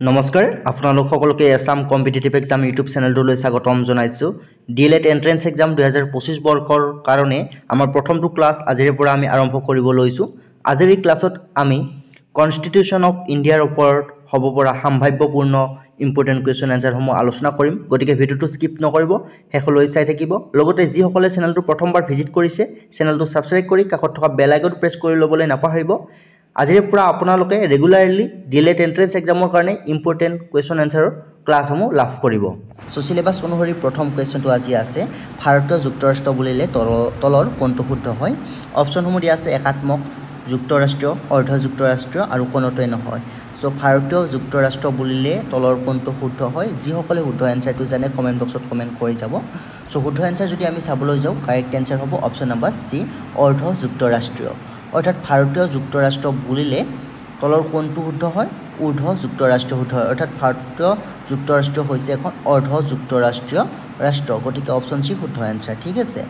নমস্কাৰ আপোনালোক সকলোকে এছাম কম্পিটিটিভ এক্সাম ইউটিউব চেনেলটোলৈ স্বাগতম জনাইছোঁ ডিএলএড এন্ট্ৰেন্স এক্সাম 2025 বৰ্ষৰ কাৰণে আমাৰ প্ৰথমটো ক্লাছ আজিৰ পৰা আমি আৰম্ভ কৰিব লৈছোঁ আজিৰ এই ক্লাছত আমি কনষ্টিটিউশ্যন অফ ইণ্ডিয়াৰ ওপৰত হ'ব পৰা সম্ভাৱ্যপূৰ্ণ ইম্পৰ্টেণ্ট কুৱেশ্যন এনসাৰসমূহ আলোচনা কৰিম গতিকে ভিডিঅ'টো স্কিপ নকৰিব শেষলৈ চাই থাকিব লগতে যিসকলে চেনেলটো প্ৰথমবাৰ ভিজিট কৰিছে চেনেলটো ছাবস্ক্ৰাইব কৰি কাষত থকা বেল আইকনটো প্ৰেছ কৰি ল'বলৈ নাপাহৰিব আজিৰ পৰা আপোনালোকে ৰেগুলাৰলি ডিএলএড এন্ট্ৰেন্স এক্সামৰ কাৰণে ইম্পৰ্টেণ্ট কুৱেশ্যন এনসাৰৰ ক্লাছসমূহ লাভ কৰিব সো সিলেবাস অনুসৰি প্ৰথম কুৱেশ্যনটো আজি আছে ভাৰতীয় যুক্তৰাষ্ট্ৰ বুলিলে তলৰ কোনটো শুদ্ধ হয় অপশ্যনসমূহ দিয়া আছে একাত্মক যুক্তৰাষ্ট্ৰীয় অৰ্ধ যুক্তৰাষ্ট্ৰীয় আৰু কোনোটোৱে নহয় সো ভাৰতীয় যুক্তৰাষ্ট্ৰ বুলিলে তলৰ কোনটো শুদ্ধ হয় যিসকলে শুদ্ধ এনসাৰটো জানে কমেণ্ট বক্সত কমেণ্ট কৰি যাব সো শুদ্ধ এনসাৰ যদি আমি চাবলৈ যাওঁ কাৰেক্ট এনসাৰ হ'ব অপশ্যন নম্বৰ সি অৰ্ধ যুক্তৰাষ্ট্ৰীয় অৰ্থাৎ ভাৰতীয় যুক্তৰাষ্ট্ৰ বুলিলে তলৰ কোনটো শুদ্ধ হয় ঊৰ্ধ যুক্তৰাষ্ট্ৰীয় শুদ্ধ হয় অৰ্থাৎ ভাৰতীয় যুক্তৰাষ্ট্ৰ হৈছে এখন অৰ্ধ যুক্তৰাষ্ট্ৰীয় ৰাষ্ট্ৰ গতিকে অপশ্যন সি শুদ্ধ এনসাৰ ঠিক আছে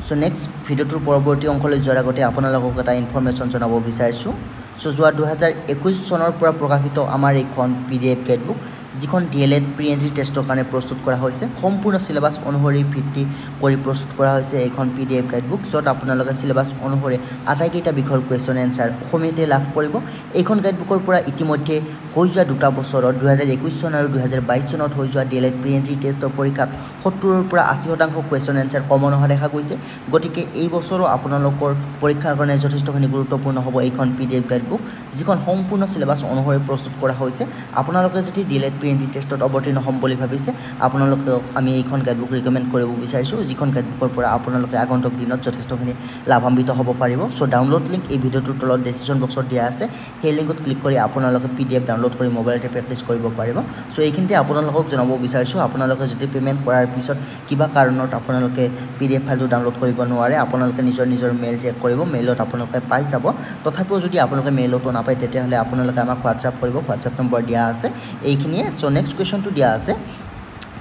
সো নেক্সট ভিডিঅ'টোৰ পৰৱৰ্তী অংশলৈ যোৱাৰ আগতে আপোনালোকক এটা ইনফৰমেশ্যন জনাব বিচাৰিছোঁ সো যোৱা 2021 চনৰ পৰা প্ৰকাশিত আমাৰ এইখন PDF গাইডবুক যিখন ডিএলএড প্ৰি এন্ট্ৰি টেষ্টৰ কাৰণে প্ৰস্তুত কৰা হৈছে সম্পূৰ্ণ সিলেবাস অনুসৰি ভিত্তি কৰি প্ৰস্তুত কৰা হৈছে এইখন PDF গাইডবুক য'ত আপোনালোকে সিলেবাস অনুসৰি আটাইকেইটা বিষয়ৰ কুৱেশ্যন এনসাৰ অসমীয়াতে লাভ কৰিব এইখন গাইডবুকৰ পৰা ইতিমধ্যে হৈ যোৱা দুটা বছৰত 2021 চন আৰু 2022 চনত হৈ যোৱা ডিএলএড প্ৰি এন্ট্ৰি টেষ্টৰ পৰীক্ষাত 70ৰ পৰা 80% কুৱেশ্যন এনসাৰ কমন অহা দেখা গৈছে গতিকে এই বছৰো আপোনালোকৰ পৰীক্ষাৰ কাৰণে যথেষ্টখিনি গুৰুত্বপূৰ্ণ হ'ব এইখন PDF গাইডবুক যিখন সম্পূৰ্ণ সিলেবাস অনুসৰি প্ৰস্তুত কৰা হৈছে আপোনালোকে যদি ডিএলএড প্ৰি এন্ট্ৰি টেষ্টত অৱতীৰ্ণ হ'ম বুলি ভাবিছে আপোনালোকক আমি এইখন গাইডবুক ৰিকমেণ্ড কৰিব বিচাৰিছোঁ যিখন গাইডবুকৰ পৰা আপোনালোকে আগন্তুক দিনত যথেষ্টখিনি লাভান্বিত হ'ব পাৰিব সো ডাউনলোড লিংক এই ভিডিঅ'টোৰ তলত ডেসক্ৰিপশ্যন বক্সত দিয়া আছে সেই লিংকত ক্লিক কৰি আপোনালোকে PDF ডাউনলোড কৰি মোবাইলতে প্ৰেক্টিছ কৰিব পাৰিব সো এইখিনিতে আপোনালোকক জনাব বিচাৰিছোঁ আপোনালোকে যদি পে'মেণ্ট কৰাৰ পিছত কিবা কাৰণত আপোনালোকে PDF ফাইলটো ডাউনলোড কৰিব নোৱাৰে আপোনালোকে নিজৰ মেইল চেক কৰিব মেইলত আপোনালোকে পাই যাব তথাপিও যদি আপোনালোকে মেইলতো নাপায় তেতিয়াহ'লে আপোনালোকে আমাক হোৱাটছআপ কৰিব হোৱাটছআপ নম্বৰ দিয়া আছে এইখিনিয়ে সো নেক্সট কুৱেশ্যনটো দিয়া আছে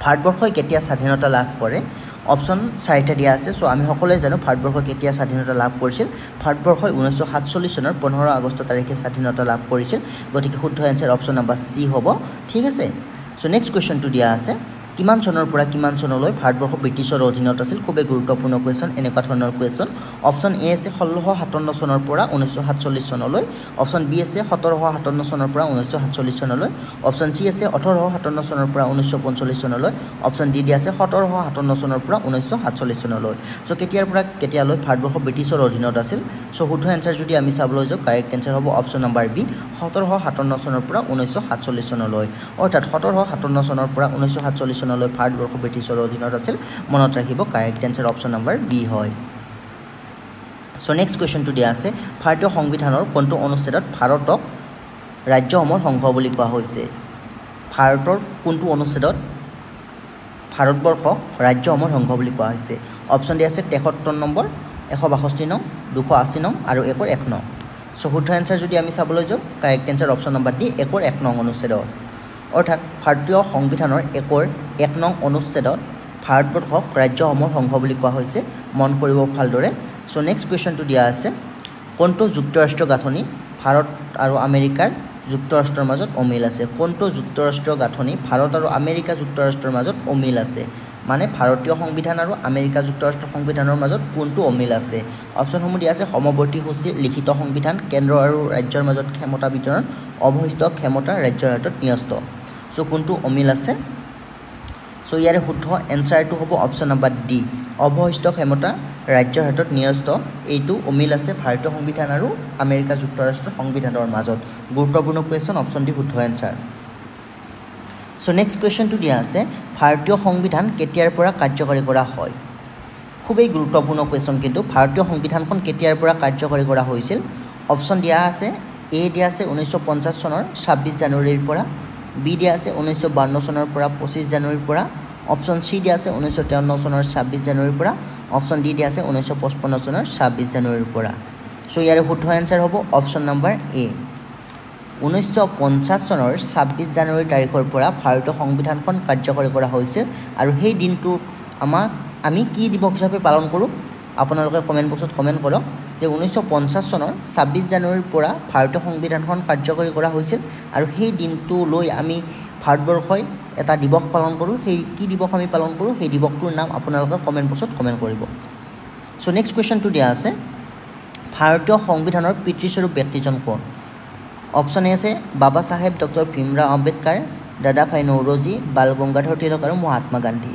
ভাৰতবৰ্ষই কেতিয়া স্বাধীনতা লাভ কৰে অপশ্যন 4টা দিয়া আছে সো আমি সকলোৱে জানো ভাৰতবৰ্ষ কেতিয়া স্বাধীনতা লাভ কৰিছিল ভাৰতবৰ্ষই 1947 চনৰ 15 আগষ্ট তাৰিখে স্বাধীনতা লাভ কৰিছিল গতিকে শুদ্ধ এনসাৰ অপশ্যন নম্বৰ সি হ'ব ঠিক আছে সো নেক্সট কুৱেশ্যনটো দিয়া আছে কিমান চনৰ পৰা কিমান চনলৈ ভাৰতবৰ্ষ ব্ৰিটিছৰ অধীনত আছিল খুবেই গুৰুত্বপূৰ্ণ কুৱেশ্যন এনেকুৱা ধৰণৰ কুৱেশ্যন অপশ্যন এ আছে 1657 চনৰ পৰা 1947 চনলৈ অপশ্যন বি আছে 1757 চনৰ পৰা 1947 চনলৈ অপশ্যন চি আছে 1857 চনৰ পৰা 1945 চনলৈ অপশ্যন ডি দিয়া আছে 1757 চনৰ পৰা 1947 চনলৈ সো কেতিয়াৰ পৰা কেতিয়ালৈ ভাৰতবৰ্ষ ব্ৰিটিছৰ অধীনত আছিল সো শুদ্ধ এনসাৰ যদি আমি চাবলৈ যাওঁ কাৰেক্ট এনসাৰ হ'ব অপশ্যন নম্বৰ বি 1757 চনৰ পৰা 1947 চনলৈ অৰ্থাৎ 1757 চনৰ পৰা 1947 চনলৈ ভাৰতবৰ্ষ ব্ৰিটিছৰ অধীনত আছিল মনত ৰাখিব correct answer option number B হয় সো নেক্সট কুৱেশ্যনটো দিয়া আছে ভাৰতীয় সংবিধানৰ কোনটো অনুচ্ছেদত ভাৰতক ৰাজ্যসমূহৰ সংঘ বুলি কোৱা হৈছে ভাৰতৰ কোনটো অনুচ্ছেদত ভাৰতবৰ্ষক ৰাজ্যসমূহৰ সংঘ বুলি কোৱা হৈছে অপশ্যন দিয়া আছে 73 নম্বৰ 162 নং 280 নং আৰু 1 নং সো শুদ্ধ এনসাৰ যদি আমি চাবলৈ যাওঁ correct answer option number D 1 নং অনুচ্ছেদত অৰ্থাৎ ভাৰতীয় সংবিধানৰ 1 নং অনুচ্ছেদত ভাৰতবৰ্ষক ৰাজ্যসমূহৰ সংঘ বুলি কোৱা হৈছে মন কৰিব ভালদৰে সো নেক্সট কুৱেশ্যনটো দিয়া আছে কোনটো যুক্তৰাষ্ট্ৰ গাঁথনি ভাৰত আৰু আমেৰিকাৰ যুক্তৰাষ্ট্ৰৰ মাজত অমিল আছে কোনটো যুক্তৰাষ্ট্ৰ গাঁথনি ভাৰত আৰু আমেৰিকা যুক্তৰাষ্ট্ৰৰ মাজত অমিল আছে মানে ভাৰতীয় সংবিধান আৰু আমেৰিকা যুক্তৰাষ্ট্ৰ সংবিধানৰ মাজত কোনটো অমিল আছে অপশ্যনসমূহ দিয়া আছে সমৱৰ্তী সূচী লিখিত সংবিধান কেন্দ্ৰ আৰু ৰাজ্যৰ মাজত ক্ষমতা বিতৰণ অৱশিষ্ট ক্ষমতা ৰাজ্যৰ হাতত ন্যস্ত সো কোনটো অমিল আছে সো ইয়াৰে শুদ্ধ এনসাৰটো হ'ব অপশ্যন নম্বৰ ডি অৱশিষ্ট ক্ষমতা ৰাজ্যৰ হাতত ন্যস্ত এইটো অমিল আছে ভাৰতীয় সংবিধান আৰু আমেৰিকা যুক্তৰাষ্ট্ৰৰ সংবিধানৰ মাজত গুৰুত্বপূৰ্ণ কুৱেশ্যন অপশ্যন ডি শুদ্ধ এনসাৰ সো নেক্সট কুৱেশ্যনটো দিয়া আছে ভাৰতীয় সংবিধান কেতিয়াৰ পৰা কাৰ্যকৰী কৰা হয় খুবেই গুৰুত্বপূৰ্ণ কুৱেশ্যন কিন্তু ভাৰতীয় সংবিধানখন কেতিয়াৰ পৰা কাৰ্যকৰী কৰা হৈছিল অপশ্যন দিয়া আছে এ দিয়া আছে 1950 চনৰ 26 জানুৱাৰীৰ পৰা বি দিয়া আছে 1952 চনৰ পৰা 25 জানুৱাৰীৰ পৰা অপশ্যন চি দিয়া আছে 1953 চনৰ 26 জানুৱাৰীৰ পৰা অপশ্যন ডি দিয়া আছে 1955 চনৰ 26 জানুৱাৰীৰ পৰা সো ইয়াৰে শুদ্ধ এনসাৰ হ'ব অপশ্যন নম্বৰ এ 1950 চনৰ 26 জানুৱাৰী তাৰিখৰ পৰা ভাৰতীয় সংবিধানখন কাৰ্যকৰী কৰা হৈছে আৰু সেই দিনটো আমি কি দিৱস হিচাপে পালন কৰোঁ আপোনালোকে কমেণ্ট বক্সত কমেণ্ট কৰক যে 1950 চনৰ 26 জানুৱাৰীৰ পৰা ভাৰতীয় সংবিধানখন কাৰ্যকৰী কৰা হৈছিল আৰু সেই দিনটো লৈ আমি ভাৰতবৰ্ষই এটা দিৱস পালন কৰোঁ সেই কি দিৱস আমি পালন কৰোঁ সেই দিৱসটোৰ নাম আপোনালোকে কমেণ্ট বক্সত কমেণ্ট কৰিব সো নেক্সট কোৱেশ্চনটো দিয়া আছে ভাৰতীয় সংবিধানৰ পিতৃস্বৰূপ ব্যক্তিজন কোন অপশ্যন এ আছে বাবা সাহেব ডক্টৰ ভীমৰাও আম্বেদকাৰ দাদাভাই নৌৰোজী বাল গংগাধৰ তিলক আৰু মহাত্মা গান্ধী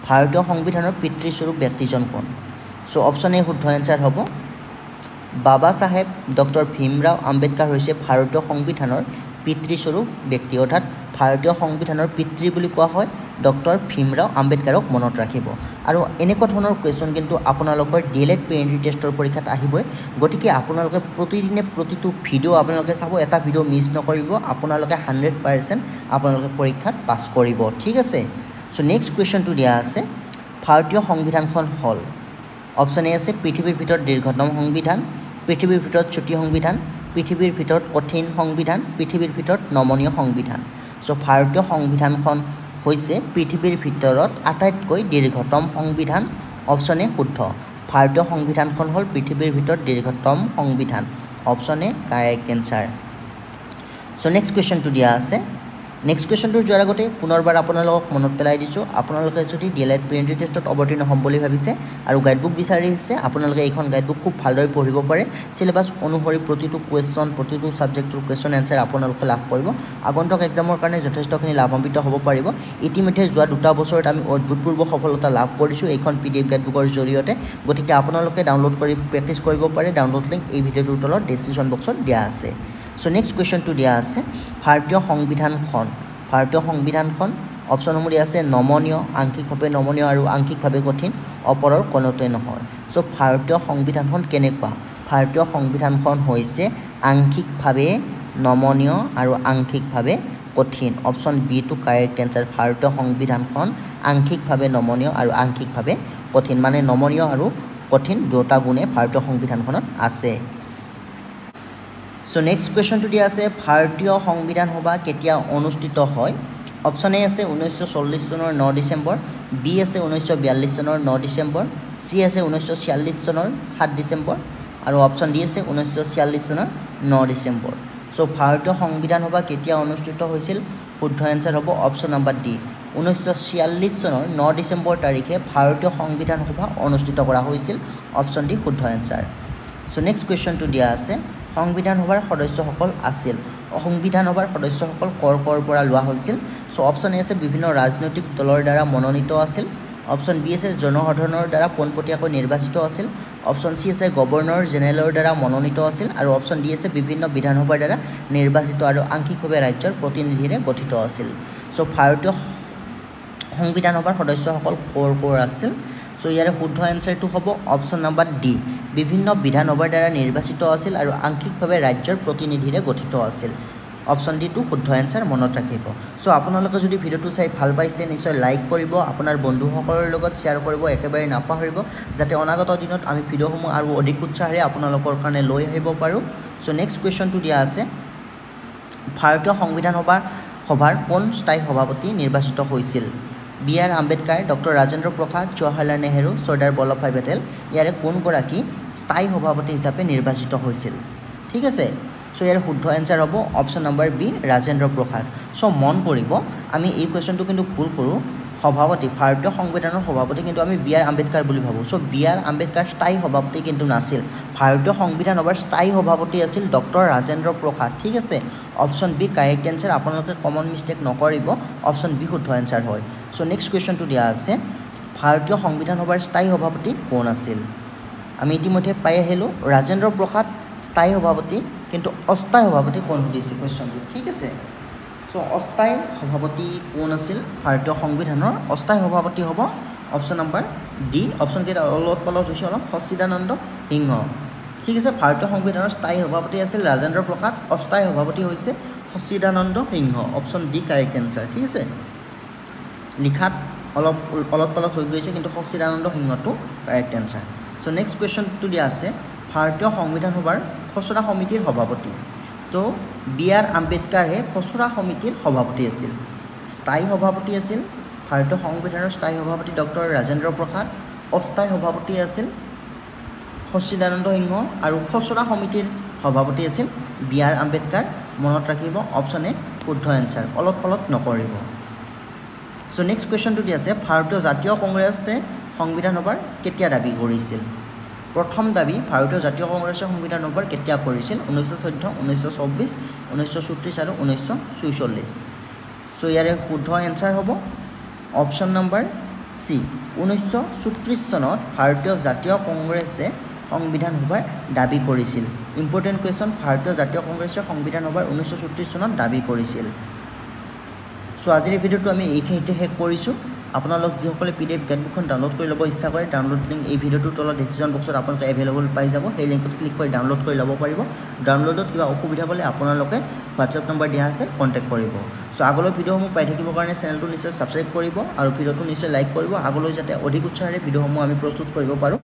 ভাৰতীয় সংবিধানৰ পিতৃস্বৰূপ ব্যক্তিজন কোন সো অপশ্যন এ শুদ্ধ এনসাৰ হ'ব বাবা সাহেব ডক্টৰ ভীমৰাও আম্বেদকাৰ হৈছে ভাৰতীয় সংবিধানৰ পিতৃস্বৰূপ ব্যক্তি অৰ্থাৎ ভাৰতীয় সংবিধানৰ পিতৃ বুলি কোৱা হয় ডক্টৰ ভীমৰাও আম্বেদকাৰক মনত ৰাখিব আৰু এনেকুৱা ধৰণৰ কুৱেশ্যন কিন্তু আপোনালোকৰ ডিএলএড প্ৰিলিমিনাৰী টেষ্টৰ পৰীক্ষাত আহিবই গতিকে আপোনালোকে প্ৰতিদিনে প্ৰতিটো ভিডিঅ' আপোনালোকে চাব এটা ভিডিঅ' মিছ নকৰিব আপোনালোকে 100% আপোনালোকে পৰীক্ষাত পাছ কৰিব ঠিক আছে সো নেক্সট কুৱেশ্যনটো দিয়া আছে ভাৰতীয় সংবিধানখন হ'ল অপশ্যন এ আছে পৃথিৱীৰ ভিতৰত দীৰ্ঘতম সংবিধান পৃথিৱীৰ ভিতৰত চুটি সংবিধান পৃথিৱীৰ ভিতৰত কঠিন সংবিধান পৃথিৱীৰ ভিতৰত নমনীয় সংবিধান সো ভাৰতীয় সংবিধানখন হৈছে পৃথিৱীৰ ভিতৰত আটাইতকৈ দীৰ্ঘতম সংবিধান অপশ্যন এ শুদ্ধ ভাৰতীয় সংবিধানখন হ'ল পৃথিৱীৰ ভিতৰত দীৰ্ঘতম সংবিধান option A correct answer so next কুৱেশ্যনটো দিয়া আছে নেক্সট কুৱেশ্যনটো যোৱাৰ আগতে পুনৰবাৰ আপোনালোকক মনত পেলাই দিছোঁ আপোনালোকে যদি ডিএলএড প্ৰিলিমিনাৰী টেষ্টত অৱতীৰ্ণ হ'ম বুলি ভাবিছে আৰু গাইডবুক বিচাৰি আহিছে আপোনালোকে এইখন গাইডবুক খুব ভালদৰে পঢ়িব পাৰে সিলেবাছ অনুসৰি প্ৰতিটো কুৱেশ্যন প্ৰতিটো ছাবজেক্টৰ কুৱেশ্যন এনসাৰ আপোনালোকে লাভ কৰিব আগন্তুক এক্সামৰ কাৰণে যথেষ্টখিনি লাভান্বিত হ'ব পাৰিব ইতিমধ্যে যোৱা 2 বছৰত আমি অভূতপূৰ্ব সফলতা লাভ কৰিছোঁ এইখন PDF গাইডবুকৰ জৰিয়তে গতিকে আপোনালোকে ডাউনলোড কৰি প্ৰেক্টিছ কৰিব পাৰে ডাউনলোড লিংক এই ভিডিঅ'টোৰ তলত ডেছক্ৰিপশ্যন বক্সত দিয়া আছে সো নেক্সট কুৱেশ্যনটো দিয়া আছে ভাৰতীয় সংবিধানখন অপশ্যনসমূহ দিয়া আছে নমনীয় আংশিকভাৱে নমনীয় আৰু আংশিকভাৱে কঠিন অপৰৰ কোনোটোৱে নহয় সো ভাৰতীয় সংবিধানখন কেনেকুৱা ভাৰতীয় সংবিধানখন হৈছে আংশিকভাৱে নমনীয় আৰু আংশিকভাৱে কঠিন অপশ্যন বি টু কাৰেক্ট এনসাৰ ভাৰতীয় সংবিধানখন আংশিকভাৱে নমনীয় আৰু আংশিকভাৱে কঠিন মানে নমনীয় আৰু কঠিন দুটা গুণে ভাৰতীয় সংবিধানখনত আছে সো নেক্সট কুৱেশ্যনটো দিয়া আছে ভাৰতীয় সংবিধান সভা কেতিয়া অনুষ্ঠিত হয় অপশ্যন এ আছে 1940 চনৰ 9 ডিচেম্বৰ বি আছে 1942 চনৰ 9 ডিচেম্বৰ চি আছে 1946 চনৰ 7 ডিচেম্বৰ আৰু অপশ্যন ডি আছে 1946 চনৰ 9 ডিচেম্বৰ সো ভাৰতীয় সংবিধান সভা কেতিয়া অনুষ্ঠিত হৈছিল শুদ্ধ এনসাৰ হ'ব অপশ্যন নম্বৰ ডি 1946 চনৰ 9 ডিচেম্বৰ তাৰিখে ভাৰতীয় সংবিধান সভা অনুষ্ঠিত কৰা হৈছিল অপশ্যন ডি শুদ্ধ এনসাৰ সো নেক্সট কুৱেশ্যনটো দিয়া আছে সংবিধান সভাৰ সদস্যসকল আছিল সংবিধান সভাৰ সদস্যসকল কৰ পৰা লোৱা হৈছিল সো অপশ্যন এ আছে বিভিন্ন ৰাজনৈতিক দলৰ দ্বাৰা মনোনীত আছিল অপশ্যন বি আছে জনসাধাৰণৰ দ্বাৰা পোনপটীয়াকৈ নিৰ্বাচিত আছিল অপশ্যন চি আছে গভৰ্ণৰ জেনেৰেলৰ দ্বাৰা মনোনীত আছিল আৰু অপশ্যন ডি আছে বিভিন্ন বিধানসভাৰ দ্বাৰা নিৰ্বাচিত আৰু আংশিকভাৱে ৰাজ্যৰ প্ৰতিনিধিৰে গঠিত আছিল সো ভাৰতীয় সংবিধান সভাৰ সদস্যসকল কৰ আছিল সো ইয়াৰে শুদ্ধ এনসাৰটো হ'ব অপশ্যন নম্বৰ ডি বিভিন্ন বিধানসভাৰ দ্বাৰা নিৰ্বাচিত আছিল আৰু আংশিকভাৱে ৰাজ্যৰ প্ৰতিনিধিৰে গঠিত আছিল অপশ্যন ডি টু শুদ্ধ এনসাৰ মনত ৰাখিব সো আপোনালোকে যদি ভিডিঅ'টো চাই ভাল পাইছে নিশ্চয় লাইক কৰিব আপোনাৰ বন্ধুসকলৰ লগত শ্বেয়াৰ কৰিব একেবাৰে নাপাহৰিব যাতে অনাগত দিনত আমি ভিডিঅ'সমূহ আৰু অধিক উৎসাহেৰে আপোনালোকৰ কাৰণে লৈ আহিব পাৰোঁ সো নেক্সট কুৱেশ্যনটো দিয়া আছে ভাৰতীয় সংবিধান সভাৰ কোন স্থায়ী সভাপতি নিৰ্বাচিত হৈছিল B R Ambedkar doctor Rajendra Prasad Jawaharlal Nehru Sardar Vallabhbhai Patel ইয়াৰে কোনগৰাকী স্থায়ী সভাপতি হিচাপে নিৰ্বাচিত হৈছিল ঠিক আছে সো ইয়াৰ শুদ্ধ এনসাৰ হ'ব option number B Rajendra Prasad so মন কৰিব আমি এই কুৱেশ্যনটো কিন্তু ভুল কৰোঁ সভাপতি ভাৰতীয় সংবিধানৰ সভাপতি কিন্তু আমি বি আৰ আম্বেদকাৰ বুলি ভাবোঁ সো বি আৰ আম্বেদকাৰ স্থায়ী সভাপতি কিন্তু নাছিল ভাৰতীয় সংবিধান সভাৰ স্থায়ী সভাপতি আছিল ডক্টৰ ৰাজেন্দ্ৰ প্ৰসাদ ঠিক আছে অপশ্যন বি কাৰেক্ট এনসাৰ আপোনালোকে কমন মিষ্টেক নকৰিব অপশ্যন বি শুদ্ধ এনসাৰ হয় সো নেক্সট কুৱেশ্যনটো দিয়া আছে ভাৰতীয় সংবিধান সভাৰ স্থায়ী সভাপতি কোন আছিল আমি ইতিমধ্যে পাই আহিলোঁ ৰাজেন্দ্ৰ প্ৰসাদ স্থায়ী সভাপতি কিন্তু অস্থায়ী সভাপতি কোন সুধিছে কুৱেশ্যনটো ঠিক আছে সো অস্থায়ী সভাপতি কোন আছিল ভাৰতীয় সংবিধানৰ অস্থায়ী সভাপতি হ'ব অপশ্যন নম্বৰ ডি অপশ্যনকেইটা অলপ পালত হৈছে অলপ সচ্চিদানন্দ সিংহ ঠিক আছে ভাৰতীয় সংবিধানৰ স্থায়ী সভাপতি আছিল ৰাজেন্দ্ৰ প্ৰসাদ অস্থায়ী সভাপতি হৈছে সচ্চিদানন্দ সিংহ অপশ্যন ডি কাৰেক্ট এনসাৰ ঠিক আছে লিখাত অলপ পালত হৈ গৈছে কিন্তু সচ্চিদানন্দ সিংহটো কাৰেক্ট এনসাৰ সো নেক্সট কুৱেশ্যনটো দিয়া আছে ভাৰতীয় সংবিধান সভাৰ খচৰা সমিতিৰ সভাপতি তো বি আৰ আম্বেদকাৰে খচৰা সমিতিৰ সভাপতি আছিল স্থায়ী সভাপতি আছিল ভাৰতীয় সংবিধানৰ স্থায়ী সভাপতি ডক্টৰ ৰাজেন্দ্ৰ প্ৰসাদ অস্থায়ী সভাপতি আছিল সচ্চিদানন্দ সিংহ আৰু খচৰা সমিতিৰ সভাপতি আছিল বি.আৰ. আম্বেদকাৰ মনত ৰাখিব অপশ্যন এ শুদ্ধ এনসাৰ অলপ পলট নকৰিব সো নেক্সট কোৱেশ্চনটো দি আছে ভাৰতীয় জাতীয় কংগ্ৰেছে সংবিধান সভাৰ কেতিয়া দাবী কৰিছিল প্ৰথম দাবী ভাৰতীয় জাতীয় কংগ্ৰেছে সংবিধান সভাৰ কেতিয়া কৰিছিল 1914 1924 1934 আৰু 1946 সো ইয়াৰে শুদ্ধ এনসাৰ হ'ব অপশ্যন নম্বৰ সি 1934 চনত ভাৰতীয় জাতীয় কংগ্ৰেছে সংবিধান সভাৰ দাবী কৰিছিল ইম্পৰ্টেন্ট কোৱেশ্চন ভাৰতীয় জাতীয় কংগ্ৰেছে সংবিধান সভাৰ 1934 চনত দাবী কৰিছিল সো আজিৰ ভিডিওটো আমি এইখিনিতে শেষ কৰিছোঁ আপোনালোক যিসকলে PDF গাইডবুকখন ডাউনলোড কৰি ল'ব ইচ্ছা কৰে ডাউনলোড লিংক এই ভিডিওটোৰ তলত ডেসক্ৰিপচন বক্সত আপোনালোকে এভেইলেবল পাই যাব সেই লিংকত ক্লিক কৰি ডাউনলোড কৰি ল'ব পাৰিব ডাউনলোডত কিবা অসুবিধা হ'লে আপোনালোকে WhatsApp নম্বৰ দিয়া আছে কন্টাক্ট কৰিব সো আগলৈ ভিডিওসমূহ পাই থাকিবৰ কাৰণে চেনেলটো নিশ্চয় সাবস্ক্ৰাইব কৰিব আৰু ভিডিওটো নিশ্চয় লাইক কৰিব আগলৈ যাতে অধিক উৎসাহেৰে ভিডিওসমূহ আমি প্ৰস্তুত কৰিব পাৰো